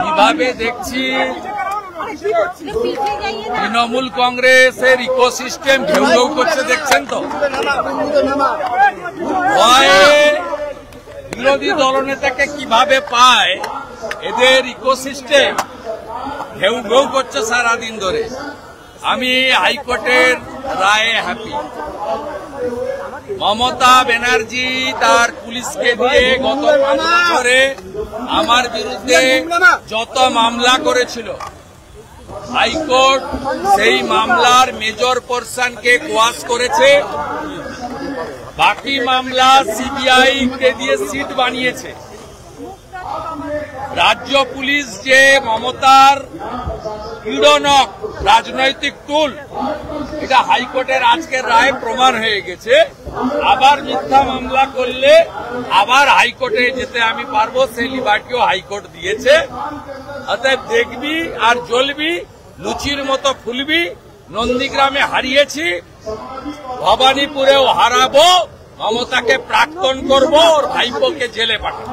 কিভাবে দেখছি তৃণমূল কংগ্রেসের ইকোসিস্টেম ঘেউ ঘেউ করছে দেখছেন তো। বিরোধী দলনেতাকে কিভাবে পায় এদের ইকোসিস্টেম ঘেউ ঘেউ করছে সারাদিন ধরে। আমি হাইকোর্টের রায়ে হ্যাপি। মমতা ব্যানার্জি তার পুলিশকে দিয়ে গত 5 বছরে আমার বিরুদ্ধে যত মামলা করেছিল হাইকোর্ট সেই মামলার মেজর পোর্শনকে কোয়াশ করেছে। বাকি মামলা সিবিআই কে দিয়ে সিট বানিয়েছে। রাজ্য পুলিশ যে মমতার পীড়নক রাজনৈতিক টুল, এটা হাইকোর্টের আজকের রায় প্রমাণ হয়ে গেছে। আবার মিথ্যা মামলা করলে আবার হাইকোর্টে যেতে আমি পারবো, সেই লিবার্টিও হাইকোর্ট দিয়েছে। অতএব দেখবি আর জ্বলবি, লুচির মতো ফুলবি। নন্দীগ্রামে হারিয়েছি, ভবানীপুরেও হারাবো। মমতাকে প্রাক্তন করবো, ওর ভাইপোকে জেলে পাঠাবো।